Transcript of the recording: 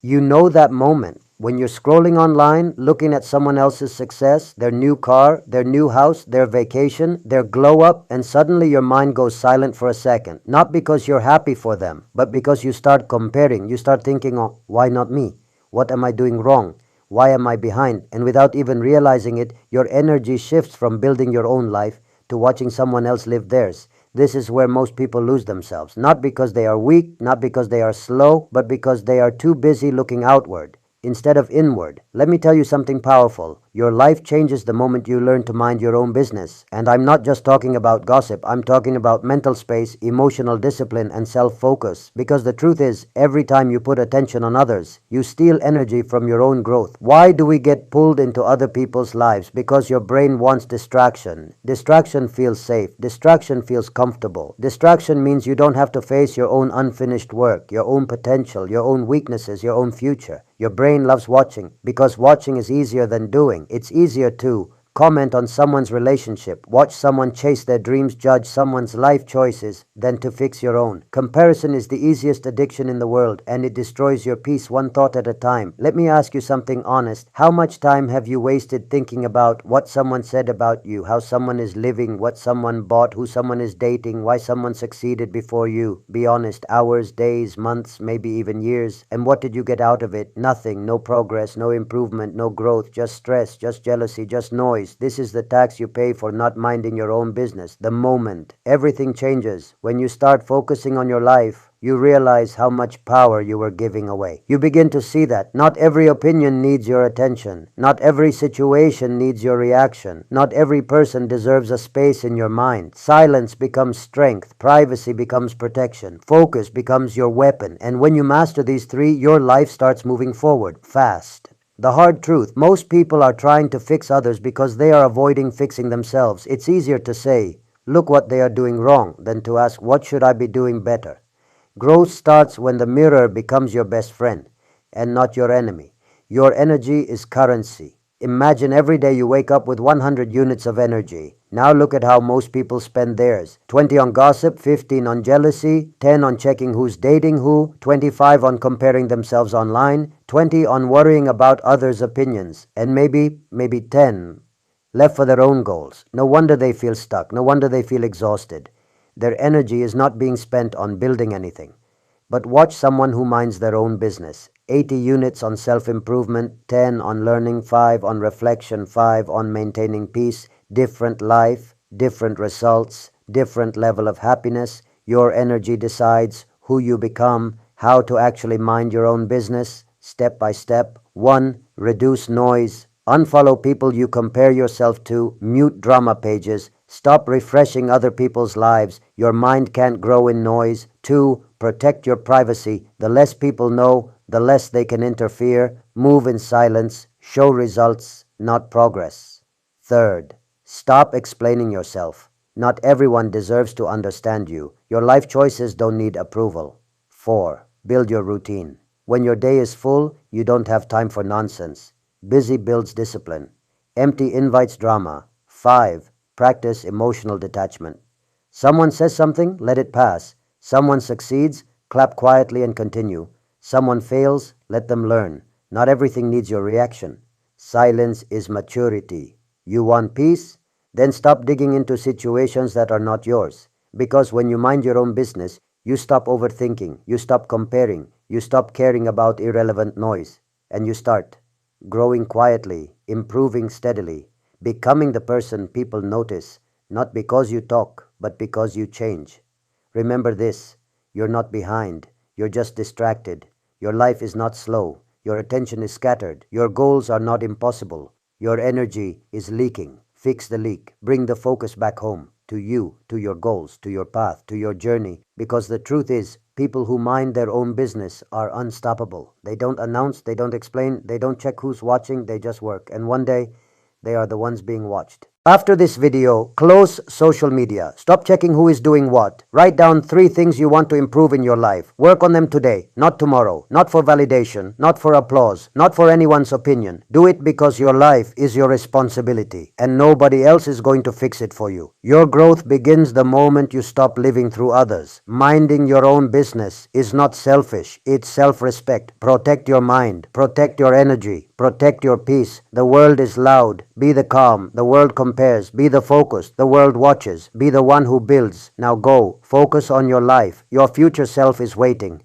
You know that moment when you're scrolling online, looking at someone else's success, their new car, their new house, their vacation, their glow up, and suddenly your mind goes silent for a second. Not because you're happy for them, but because you start comparing. You start thinking, oh, why not me? What am I doing wrong? Why am I behind? And without even realizing it, your energy shifts from building your own life to watching someone else live theirs. This is where most people lose themselves, not because they are weak, not because they are slow, but because they are too busy looking outward instead of inward. Let me tell you something powerful. Your life changes the moment you learn to mind your own business. And I'm not just talking about gossip, I'm talking about mental space, emotional discipline, and self-focus. Because the truth is, every time you put attention on others, you steal energy from your own growth. Why do we get pulled into other people's lives? Because your brain wants distraction. Distraction feels safe. Distraction feels comfortable. Distraction means you don't have to face your own unfinished work, your own potential, your own weaknesses, your own future. Your brain loves watching because watching is easier than doing. It's easier to comment on someone's relationship, watch someone chase their dreams, judge someone's life choices, than to fix your own. Comparison is the easiest addiction in the world, and it destroys your peace one thought at a time. Let me ask you something honest. How much time have you wasted thinking about what someone said about you, how someone is living, what someone bought, who someone is dating, why someone succeeded before you? Be honest. Hours, days, months, maybe even years. And what did you get out of it? Nothing. No progress, no improvement, no growth, just stress, just jealousy, just noise. This is the tax you pay for not minding your own business. The moment everything changes, when you start focusing on your life, you realize how much power you were giving away. You begin to see that not every opinion needs your attention. Not every situation needs your reaction. Not every person deserves a space in your mind. Silence becomes strength. Privacy becomes protection. Focus becomes your weapon. And when you master these three, your life starts moving forward fast. The hard truth, most people are trying to fix others because they are avoiding fixing themselves. It's easier to say, look what they are doing wrong, than to ask, what should I be doing better? Growth starts when the mirror becomes your best friend and not your enemy. Your energy is currency. Imagine every day you wake up with 100 units of energy. Now look at how most people spend theirs. 20 on gossip, 15 on jealousy, 10 on checking who's dating who, 25 on comparing themselves online, 20 on worrying about others' opinions, and maybe 10 left for their own goals. No wonder they feel stuck. No wonder they feel exhausted. Their energy is not being spent on building anything. But watch someone who minds their own business. 80 units on self-improvement, 10 on learning, 5 on reflection, 5 on maintaining peace. Different life, different results, different level of happiness. Your energy decides who you become, how to actually mind your own business, step by step. 1. Reduce noise. Unfollow people you compare yourself to. Mute drama pages. Stop refreshing other people's lives. Your mind can't grow in noise. 2. Protect your privacy. The less people know, the less they can interfere. Move in silence. Show results, not progress. 3rd, stop explaining yourself. Not everyone deserves to understand you. Your life choices don't need approval. 4. Build your routine. When your day is full, you don't have time for nonsense. Busy builds discipline. Empty invites drama. 5. Practice emotional detachment. Someone says something, let it pass. Someone succeeds, clap quietly and continue. Someone fails, let them learn. Not everything needs your reaction. Silence is maturity. You want peace? Then stop digging into situations that are not yours. Because when you mind your own business, you stop overthinking, you stop comparing, you stop caring about irrelevant noise, and you start growing quietly, improving steadily, becoming the person people notice, not because you talk, but because you change. Remember this, you're not behind, you're just distracted. Your life is not slow, your attention is scattered, your goals are not impossible, your energy is leaking. Fix the leak, bring the focus back home, to you, to your goals, to your path, to your journey, because the truth is, people who mind their own business are unstoppable. They don't announce, they don't explain, they don't check who's watching, they just work, and one day, they are the ones being watched. After this video, close social media. Stop checking who is doing what. Write down 3 things you want to improve in your life. Work on them today, not tomorrow. Not for validation, not for applause, not for anyone's opinion. Do it because your life is your responsibility and nobody else is going to fix it for you. Your growth begins the moment you stop living through others. Minding your own business is not selfish, it's self-respect. Protect your mind, protect your energy, protect your peace. The world is loud. Be the calm. The world compares. Be the focused. The world watches. Be the one who builds. Now go. Focus on your life. Your future self is waiting.